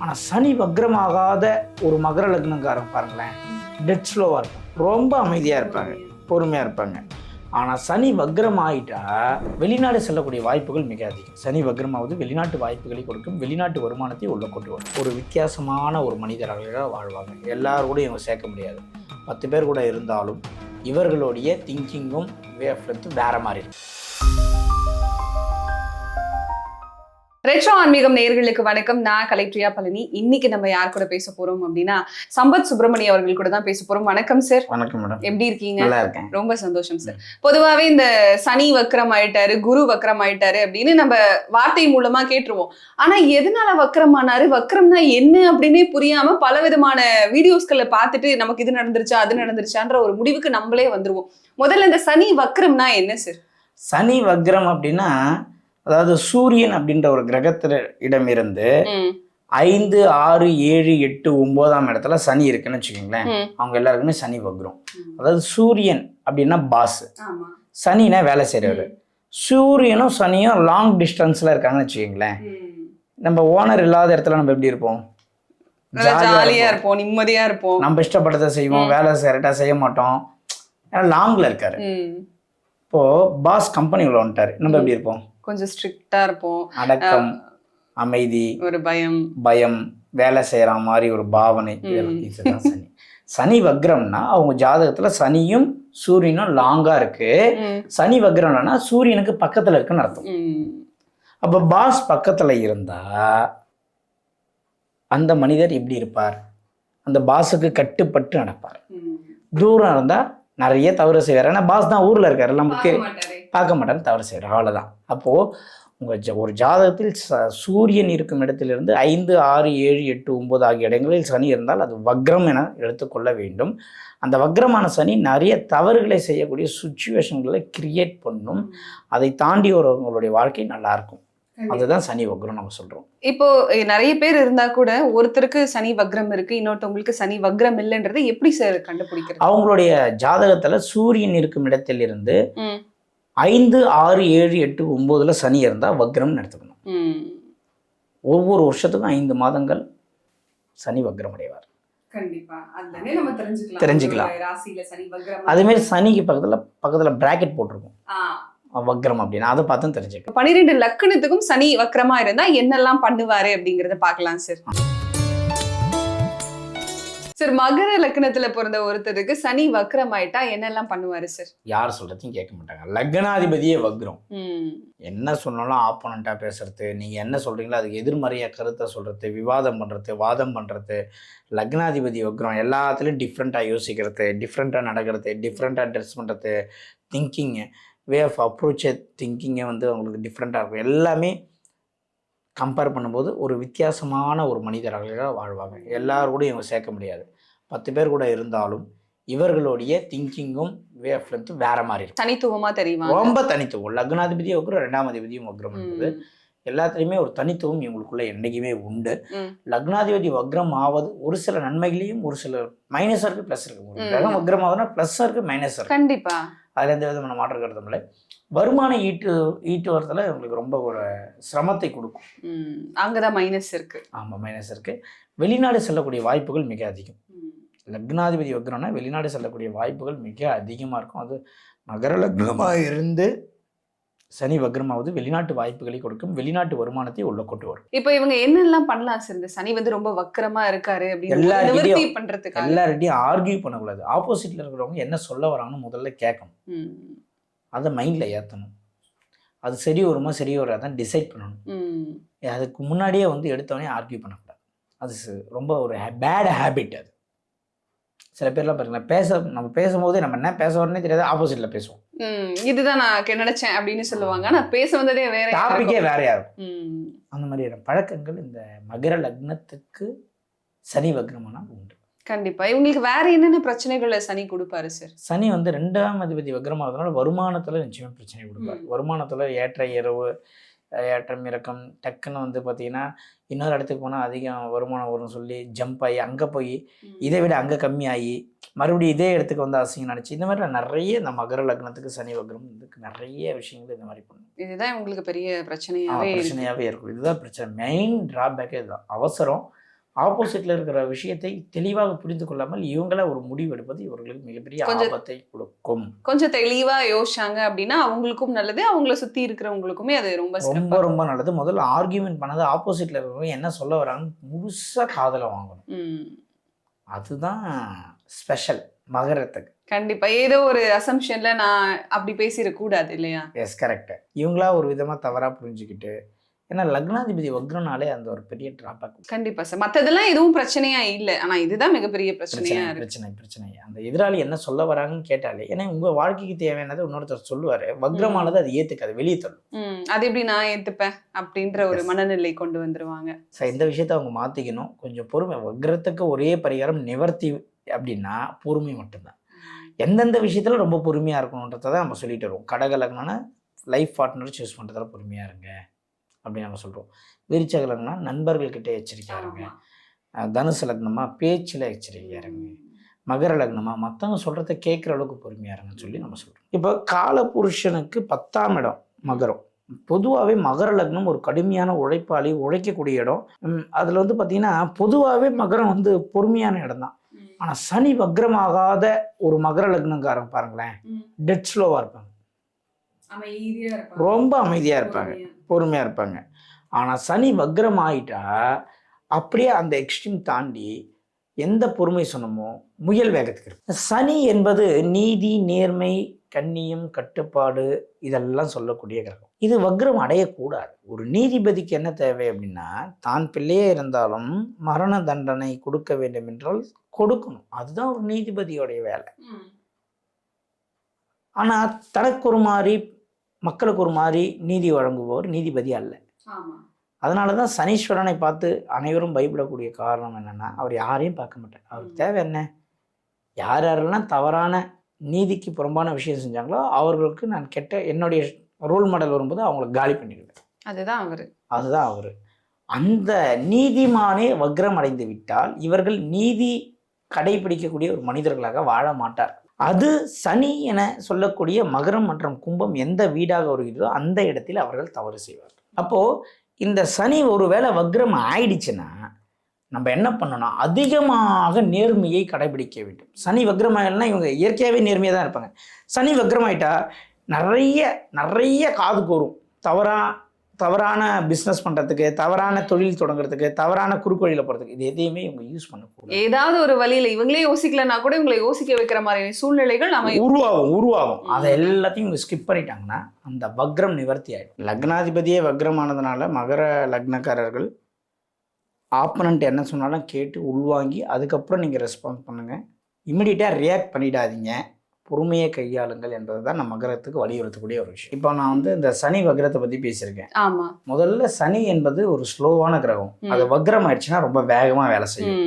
ஆனால் சனி வக்ரமாகாத ஒரு மகர லக்னக்காரன் பாருங்களேன், டெட் ஸ்லோவாக இருக்கும், ரொம்ப அமைதியாக இருப்பாங்க, பொறுமையாக இருப்பாங்க. ஆனால் சனி வக்ரம் ஆகிட்டா வெளிநாடு செல்லக்கூடிய வாய்ப்புகள் மிக அதிகம். சனி வக்ரமாவது வெளிநாட்டு வாய்ப்புகளை கொடுக்கும், வெளிநாட்டு வருமானத்தை உள்ள கொண்டு வரும். ஒரு வித்தியாசமான ஒரு மனிதர்களாக வாழ்வாங்க. எல்லாரோடையும் இவங்க சேர்க்க முடியாது. 10 பேர் கூட இருந்தாலும் இவர்களுடைய திங்கிங்கும் வே ஆஃப் லைஃப் வேற மாதிரி இருக்கும். ரெட்ரோ ஆன்மீகம் நேயர்களுக்கு வணக்கம். நான் கலைப்ரியா பழனி. இன்னைக்கு நம்ம யார் கூட பேச போறோம் அப்படின்னா சம்பத் சுப்பிரமணியம் அவர்கள் கூட தான் பேச போறோம். வணக்கம் சார். வணக்கம் மேடம். எப்படி இருக்கீங்க? நல்லா இருக்கேன். ரொம்ப சந்தோஷம் சார். பொதுவாகவே இந்த சனி வக்ரம் ஆயிட்டாரு, குரு வக்ரம் ஆயிட்டாரு அப்படின்னு நம்ம வார்த்தை மூலமா கேட்டுருவோம். ஆனா எதனால வக்ரமானாரு, வக்ரம்னா என்ன அப்படின்னே புரியாம பல விதமான வீடியோஸ்களை பார்த்துட்டு நமக்கு இது நடந்துருச்சா அது நடந்துருச்சான்ற ஒரு முடிவுக்கு நம்மளே வந்துருவோம். முதல்ல இந்த சனி வக்ரம்னா என்ன சார்? சனி வக்ரம் அப்படின்னா, அதாவது சூரியன் அப்படின்ற ஒரு கிரகத்துல இடமிருந்து 5, 6, 7, 8, 9ஆம் இடத்துல சனி இருக்குன்னு வச்சுக்கோங்களேன். அவங்க எல்லாருக்குமே சனி வக்ரம். அதாவது சூரியன் அப்படின்னா பாஸ், சனினா வேலை செய்யறவர். சூரியனும் சனியும் லாங் டிஸ்டன்ஸ்ல இருக்காங்கன்னு வச்சுக்கோங்களேன். நம்ம ஓனர் இல்லாத இடத்துல நம்ம எப்படி இருப்போம்? ஜாலியா இருப்போம், நிம்மதியா இருப்போம், நம்ம இஷ்டப்பட்டதை செய்வோம், வேலை கரெக்டா செய்ய மாட்டோம். ஏன்னா லாங்ல இருக்காரு. இப்போ பாஸ் கம்பெனி உள்ள வந்துட்டாரு, நம்ம எப்படி இருப்போம்? கொஞ்சம் ஸ்ட்ரிக்டா இருப்போம், அடக்கம், அமைதி, ஒரு பயம், வேலை செய்யற மாதிரி ஒரு பாவனை. இதுதான் சனி. சனி வக்ரம்னா அவங்க ஜாதகத்துல சனியும் சூரியனும் லாங்கா இருக்கு. சனி வக்ரம்னா சூரியனுக்கு பக்கத்துல இருக்குன்னு அர்த்தம். அப்ப பாஸ் பக்கத்துல இருந்தா அந்த மனிதர் எப்படி இருப்பார்? அந்த பாஸுக்கு கட்டுப்பட்டு நடப்பார். தூரம் இருந்தா நிறைய தவறு செய்வார். ஏன்னா பாஸ் தான் ஊர்ல இருக்காரு, எல்லாம் பார்க்க மாட்டாரு, தவறு செய்வார், அவ்வளவுதான். அப்போ உங்க ஒரு ஜாதகத்தில் சூரியன் இருக்கும் இடத்திலிருந்து 5, 6, 7, 8, 9 ஆகிய இடங்களில் சனி இருந்தால் அது வக்ரம் என எடுத்துக்கொள்ள வேண்டும். அந்த வக்ரமான சனி நிறைய தவறுகளை செய்யக்கூடிய சுச்சுவேஷன்களை கிரியேட் பண்ணும். அதை தாண்டி உங்களுடைய வாழ்க்கை நல்லா இருக்கும். அதுதான் சனி வக்ரம் நம்ம சொல்றோம். இப்போ நிறைய பேர் இருந்தா கூட ஒருத்தருக்கு சனி வக்ரம் இருக்கு, இன்னொருத்தவங்களுக்கு சனி வக்ரம் இல்லைன்றது எப்படி சார் கண்டுபிடிக்கிறது? அவங்களுடைய ஜாதகத்துல சூரியன் இருக்கும் இடத்திலிருந்து 5, 6, 7, 8, 9ல சனி இருந்தா வக்ரம் எடுத்துக்கணும். ஒவ்வொரு வருஷத்துக்கும் 5 மாதங்கள் சனி வக்ரம் அடைவார். தெரிஞ்சுக்கலாம். அதே மாதிரி சனிக்கு பக்கத்துல பிராக்கெட் போட்டிருக்கும் வக்ரம் அப்படின்னு, அதை பார்த்து தெரிஞ்சுக்கலாம். 12 லக்னத்துக்கும் சனி வக்ரமா இருந்தா என்னெல்லாம் பண்ணுவாரு அப்படிங்கறத பார்க்கலாம் சார். சார், மகர லக்னத்துல பிறந்த ஒருத்தருக்கு சனி வக்ரம் ஆயிட்டா என்னெல்லாம் பண்ணுவாரு சார்? யார் சொல்றதையும் கேட்க மாட்டாங்க. லக்னாதிபதியே வக்ரம். என்ன சொன்னாலும் ஆப்போனண்டா பேசுறது, நீங்க என்ன சொல்றீங்களோ அதுக்கு எதிர்மறையா கருத்தை சொல்றது, விவாதம் பண்றது, வாதம் பண்றது. லக்னாதிபதி வக்ரம். எல்லாத்துலயும் டிஃப்ரெண்டா யோசிக்கிறது, டிஃப்ரெண்டா நடக்கிறது, டிஃப்ரெண்டா ட்ரெஸ் பண்றது, திங்கிங், வே ஆஃப் அப்ரோச் திங்கிங்கை அவங்களுக்கு டிஃப்ரெண்ட்டாக இருக்கும். எல்லாமே கம்பேர் பண்ணும்போது ஒரு வித்தியாசமான ஒரு மனிதர்களாக வாழ்வாங்க. எல்லாரோடையும் இவங்க சேர்க்க முடியாது. 10 பேர் கூட இருந்தாலும் இவர்களுடைய திங்கிங்கும் வே ஆஃப் லைஃப் வேற மாதிரி இருக்கும். தனித்துவமா தெரியும், ரொம்ப தனித்துவம். லக்னாதிபதியும் வக்ரம், 2ஆம் அதிபதியும் வக்ரம் என்பது எல்லாத்துலேயுமே ஒரு தனித்துவம் இவங்களுக்குள்ள என்றைக்குமே உண்டு. லக்னாதிபதி வக்ரம் ஆவது ஒரு சில நன்மைகளையும் ஒரு சில மைனஸாக இருக்கு, ப்ளஸ் இருக்கு. கிரகம் வக்ரம் ஆகுதுன்னா ப்ளஸ்ஸாக இருக்கு, மைனஸ் இருக்கு. கண்டிப்பா. அதில் எந்த விதமான மாற்றம் கருத்தும் இல்லை. வருமானம் ஈட்டு வரத்துல உங்களுக்கு ரொம்ப ஒரு சிரமத்தை கொடுக்கும். அங்கதான் மைனஸ் இருக்கு. ஆமா, மைனஸ் இருக்கு. வெளிநாடு செல்லக்கூடிய வாய்ப்புகள் மிக அதிகம். லக்னாதிபதி வக்ரம்னா வெளிநாடு செல்லக்கூடிய வாய்ப்புகள் மிக அதிகமா இருக்கும். அது மகர லக்னமாக இருந்து சனி வக்ரமாவது வெளிநாட்டு வாய்ப்புகளை கொடுக்கும், வெளிநாட்டு வருமானத்தை உள்ள கொண்டு வரும். இப்போ இவங்க என்னெல்லாம் பண்ணலாம் சார்? இந்த சனி ரொம்ப வக்கரமா இருக்காரு அப்படின்னு பண்றதுக்கு எல்லார்கிட்டையும் ஆர்கியூ பண்ணக்கூடாது. ஆப்போசிட்ல இருக்கிறவங்க என்ன சொல்ல வராங்கன்னு முதல்ல கேட்கணும், அதை மைண்ட்ல ஏற்றணும். அது சரி வருமா சரி வராதான் டிசைட் பண்ணணும். அதுக்கு முன்னாடியே எடுத்தவனே ஆர்கியூ பண்ணக்கூடாது. அது ரொம்ப ஒரு பேட் ஹேபிட். அது சில பேர்லாம் பாருங்களேன், நம்ம பேசும்போதே நம்ம என்ன பேச வரனே தெரியாது, ஆப்போசிட்ல பேசுவோம். இதுதான் நான் நினைச்சேன் அப்படின்னு சொல்லுவாங்க. நான் பேச வந்ததே வேற, டாபிக்கே வேறையா இருக்கும். அந்த மாதிரியான பழக்கங்கள் இந்த மகர லக்னத்துக்கு சனி வக்ரமானா உண்டு. கண்டிப்பா. இவங்களுக்கு வேற என்னென்ன பிரச்சனைகளை சனி கொடுப்பாரு சார்? சனி 2ஆம் அதிபதி வக்ரமாகிறதுனால வருமானத்துல நிச்சயமா பிரச்சனை கொடுப்பாரு. வருமானத்துல ஏற்ற இரவு, ஏற்றம் இறக்கம், டக்குன்னு பார்த்தீங்கன்னா இன்னொரு இடத்துக்கு போனால் அதிகம் வருமானம் வரும்னு சொல்லி ஜம்ப் ஆகி அங்கே போய் இதை விட அங்கே கம்மியாகி மறுபடியும் இதே இடத்துக்கு அசிங்கம் நினச்சி, இந்த மாதிரி நிறைய இந்த மகர லக்னத்துக்கு சனி வக்ரம் நிறைய விஷயங்கள் இந்த மாதிரி பண்ணும். இதுதான் உங்களுக்கு பெரிய பிரச்சனையாகவே இருக்கும். இதுதான் பிரச்சனை. மெயின் டிராபேக்கே இதுதான். அவசரம், ஆப்போசிட்டில் இருக்கிற விஷயத்தை தெளிவாக புரிந்து கொள்ளாமல் இவங்கள ஒரு முடிவு எடுப்பது இவர்களுக்கு மிகப்பெரிய ஆபத்தை கொடுக்கும். கொஞ்சம் தெளிவா யோசிச்சாங்க அப்படின்னா அவங்களுக்கும் நல்லது, அவங்கள சுத்தி இருக்கிறவங்களுக்குமே அது ரொம்ப ரொம்ப ரொம்ப நல்லது. முதல்ல ஆர்கியூமெண்ட் பண்ணது ஆப்போசிட்டில் இருக்கிறவங்க என்ன சொல்ல வராங்கன்னு முழுசாக காதலை வாங்கணும். அதுதான் ஸ்பெஷல் மகரத்துக்கு. கண்டிப்பா ஏதோ ஒரு அசம்ஷன்ல நான் அப்படி பேசிடக்கூடாது இல்லையா? Yes, correct. இவங்களா ஒரு விதமாக தவறாக புரிஞ்சுக்கிட்டு, ஏன்னா லக்னாதிபதி வக்ரனாலே அந்த ஒரு பெரிய டிராபேக். கண்டிப்பா சார். மற்றதெல்லாம் எதுவும் பிரச்சனையா இல்லை, ஆனா இதுதான் மிகப்பெரிய பிரச்சனையா இருக்கு. பிரச்சனை அந்த எதிராளி என்ன சொல்ல வராங்கன்னு கேட்டாலே, ஏன்னா உங்க வாழ்க்கைக்கு தேவையானது இன்னொருத்தர் சொல்லுவாரு, வக்ரமானது அது ஏத்துக்காது, வெளியே தள்ளும். அது எப்படி நான் ஏத்துப்பேன் அப்படின்ற ஒரு மனநிலை கொண்டு வந்துருவாங்க. சார் இந்த விஷயத்த அவங்க மாத்திக்கணும். கொஞ்சம் பொறுமை. வக்ரத்துக்கு ஒரே பரிகாரம் நிவர்த்தி அப்படின்னா பொறுமை மட்டும்தான். எந்தெந்த விஷயத்துல ரொம்ப பொறுமையா இருக்கணுன்றதை நம்ம சொல்லிட்டு வருவோம். கடக லக்னம்னா லைஃப் பார்ட்னர் சூஸ் பண்றதுல பொறுமையா இருங்க அப்படின்னு நம்ம சொல்கிறோம். விருச்சக லக்னம்னா நண்பர்கள்கிட்ட எச்சரிக்கையாக இருங்க. தனுசு லக்னமா பேச்சில் எச்சரிக்கையாக இருங்க. மகர லக்னமா மற்றவங்க சொல்கிறத கேட்குற அளவுக்கு பொறுமையாக இருங்கன்னு சொல்லி நம்ம சொல்கிறோம். இப்போ காலபுருஷனுக்கு 10ஆம் இடம் மகரம். பொதுவாகவே மகர லக்னம் ஒரு கடுமையான உழைப்பாளி, உழைக்கக்கூடிய இடம். அதில் வந்து பார்த்திங்கன்னா பொதுவாகவே மகரம் வந்து பொறுமையான இடம் தான். ஆனால் சனி வக்ரமாகாத ஒரு மகர லக்னங்காரங்க பாருங்களேன், டெட் ஸ்லோவாக இருப்பாங்க, ரொம்ப அமைதியாக இருப்பாங்க, பொறுமையாக இருப்பாங்க. ஆனால் சனி வக்ரம் ஆகிட்டா அப்படியே அந்த எக்ஸ்ட்ரீம் தாண்டி எந்த பொறுமை சொன்னமோ முயல் வேகத்துக்கு இருக்கு. சனி என்பது நீதி, நேர்மை, கண்ணியம், கட்டுப்பாடு இதெல்லாம் சொல்லக்கூடிய கிரகம். இது வக்ரம் அடையக்கூடாது. ஒரு நீதிபதிக்கு என்ன தேவை அப்படின்னா, தான் பிள்ளையே இருந்தாலும் மரண தண்டனை கொடுக்க வேண்டும் என்றால் கொடுக்கணும். அதுதான் ஒரு நீதிபதியோடைய வேலை. ஆனால் தனக்கு ஒரு மாதிரி மக்களுக்கு ஒரு மாதிரி நீதி வழங்குபவர் நீதிபதி அல்ல. அதனால தான் சனீஸ்வரனை பார்த்து அனைவரும் பயப்படக்கூடிய காரணம் என்னென்னா, அவர் யாரையும் பார்க்க மாட்டார். அவருக்கு தேவை என்ன, யார் யாரெல்லாம் தவறான நீதிக்கு புறம்பான விஷயம் செஞ்சாங்களோ அவர்களுக்கு நான் என்னுடைய ரோல் மாடல் வரும்போது அவங்கள காலி பண்ணிடுவேன். அதுதான் அவர். அந்த நீதிமானே வக்ரம் அடைந்து விட்டால் இவர்கள் நீதி கடைபிடிக்கக்கூடிய ஒரு மனிதர்களாக வாழ மாட்டார். அது சனி என சொல்லக்கூடிய மகரம் மற்றும் கும்பம் எந்த வீடாக வருகிறதோ அந்த இடத்தில் அவர்கள் தவறு செய்வார்கள். அப்போது இந்த சனி ஒருவேளை வக்ரம் ஆயிடுச்சுன்னா நம்ம என்ன பண்ணணும், அதிகமாக நேர்மையை கடைபிடிக்க வேண்டும். சனி வக்ரமாயில்னா இவங்க இயற்கையாகவே நேர்மையாக தான் இருப்பாங்க. சனி வக்ரமாயிட்டா நிறைய காது கூறும். தவறான பிஸ்னஸ் பண்ணுறதுக்கு, தவறான தொழில் தொடங்குறதுக்கு, தவறான குறுக்கு வழியில் போகிறதுக்கு, இது எதையுமே இவங்க யூஸ் பண்ணக்கூடாது. ஏதாவது ஒரு வழியில் இவங்களே யோசிக்கலன்னா கூட இவங்களை யோசிக்க வைக்கிற மாதிரி சூழ்நிலைகள் நம்ம உருவாகும். அதை எல்லாத்தையும் இவங்க ஸ்கிப் பண்ணிட்டாங்கன்னா அந்த வக்ரம் நிவர்த்தி ஆகிடும். லக்னாதிபதியே வக்ரமானதுனால மகர லக்னக்காரர்கள் ஆப்பனண்ட் என்ன சொன்னாலும் கேட்டு உள்வாங்கி அதுக்கப்புறம் நீங்கள் ரெஸ்பான்ஸ் பண்ணுங்கள். இமிடியேட்டாக ரியாக்ட் பண்ணிடாதீங்க. பொறுமையை கையாளுங்கள் என்பது தான் நம்ம மகரத்துக்கு வலியுறுத்தக்கூடிய ஒரு விஷயம். இப்போ நான் வந்து இந்த சனி வக்ரத்தை பற்றி பேசியிருக்கேன். முதல்ல சனி என்பது ஒரு ஸ்லோவான கிரகம். அது வக்ரம் ஆயிடுச்சுன்னா ரொம்ப வேகமாக வேலை செய்யும்.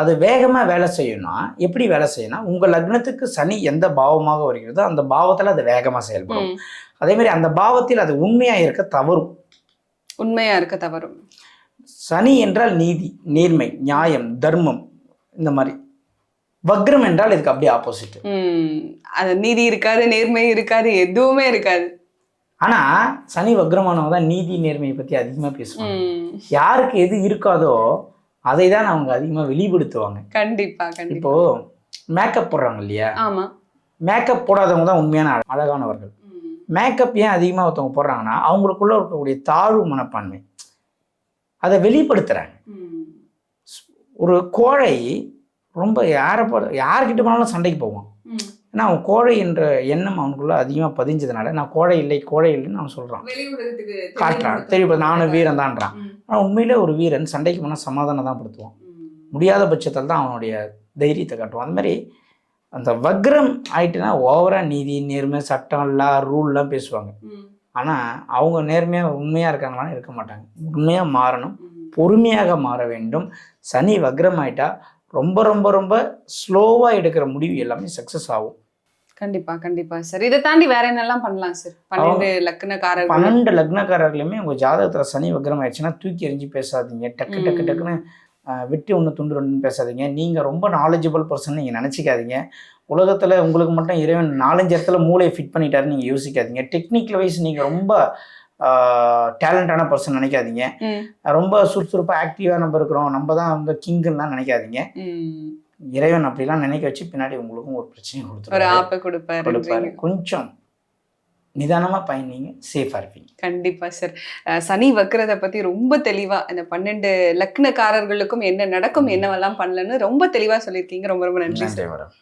அது வேகமாக வேலை செய்யணும்னா எப்படி வேலை செய்யணும், உங்கள் லக்னத்துக்கு சனி எந்த பாவமாக வருகிறதோ அந்த பாவத்தில் அது வேகமாக செயல்படும். அதே மாதிரி அந்த பாவத்தில் அது உண்மையாக இருக்க தவறும். சனி என்றால் நீதி, நேர்மை, நியாயம், தர்மம், இந்த மாதிரி. வக்ரம் என்றால் இதுக்கு அப்படியே ஆப்போசிட். அது நீதி இருக்காது, நேர்மை இருக்காது, எதுவுமே இருக்காது. ஆனா சனி வக்ரமானவங்க தான் நீதி நேர்மையை பத்தி அதிகமா பேசுவாங்க. யாருக்கு எது இருக்காதோ அதை தான் அவங்க அதிகமா வெளிப்படுத்துவாங்க. கண்டிப்பா. இப்போ மேக்கப் போடுறாங்க இல்லையா, மேக்கப் போடாதவங்க தான் உண்மையான அழகானவர்கள். மேக்கப் ஏன் அதிகமா ஒருத்தவங்க போடுறாங்கன்னா அவங்களுக்குள்ள இருக்கக்கூடிய தாழ்வு மனப்பான்மை அதை வெளிப்படுத்துறாங்க. ஒரு கோழை ரொம்ப யார்கிட்ட போனாலும் சண்டைக்கு போவான். ஏன்னா அவன் கோழை என்ற எண்ணம் அவனுக்குள்ள அதிகமாக பதிஞ்சதுனால நான் கோழை இல்லைன்னு அவன் சொல்கிறான், காட்டுறான், தெரியும் நானும் வீரன் தான்றான். ஆனால் உண்மையிலே ஒரு வீரன் சண்டைக்கு போனால் சமாதானம் தான் படுத்துவான். முடியாத பட்சத்தில் தான் அவனுடைய தைரியத்தை காட்டுவான். அந்த மாதிரி அந்த வக்ரம் ஆயிட்டுனா ஓவராக நீதி, நேர்மை, சட்டம், ரூல்லாம் பேசுவாங்க. ஆனால் அவங்க உண்மையாக இருக்காங்களான்னு இருக்க மாட்டாங்க. உண்மையாக மாறணும், பொறுமையாக மாற வேண்டும். சனி வக்ரம் ஆயிட்டா ரொம்ப ரொம்ப ரொம்ப ஸ்லோவாக எடுக்கிற முடிவு எல்லாமே சக்ஸஸ் ஆகும். கண்டிப்பா சார். இதை தாண்டி வேற என்னெல்லாம் பண்ணலாம் சார்? 12 லக்னக்காரர்களுமே உங்கள் ஜாதகத்தில் சனி வக்ரம் ஆயிடுச்சுன்னா தூக்கி எறிஞ்சு பேசாதீங்க. டக்குன்னு வெட்டி ஒன்று துண்டு ரெண்டுன்னு பேசாதீங்க. நீங்கள் ரொம்ப நாலேஜபிள் பர்சன் நீங்கள் நினச்சிக்காதீங்க. உலகத்தில் உங்களுக்கு மட்டும் இறைவன் 4-5 இடத்துல மூளையை ஃபிட் பண்ணிட்டாருன்னு நீங்கள் யோசிக்காதீங்க. டெக்னிக்கல் வைஸ் நீங்கள் ரொம்ப டேலண்டான பர்சன் நினைக்காதீங்க. ம். ரொம்ப சுறுசுறுப்பாக ஆக்டிவாக நம்ம இருக்கிறோம், நம்ம தான் வந்து கிங்குலாம் நினைக்காதீங்க. ம். இறைவன் அப்படிலாம் நினைக்க வச்சு பின்னாடி உங்களுக்கும் ஒரு பிரச்சனையை ஒரு கொடுத்துருவாரு. ஆப்பை கொடுப்பாரு. கொடுப்பாரு. கொஞ்சம் நிதானமாக பயணிங்க, சேஃபாக இருப்பீங்க. கண்டிப்பா சார். சனி வக்ரத்தை பத்தி ரொம்ப தெளிவா இந்த 12 லக்னக்காரர்களுக்கும் என்ன நடக்கும், என்னவெல்லாம் பண்ணலன்னு ரொம்ப தெளிவா சொல்லியிருக்கீங்க. ரொம்ப ரொம்ப நன்றி சார். நன்றி மேடம்.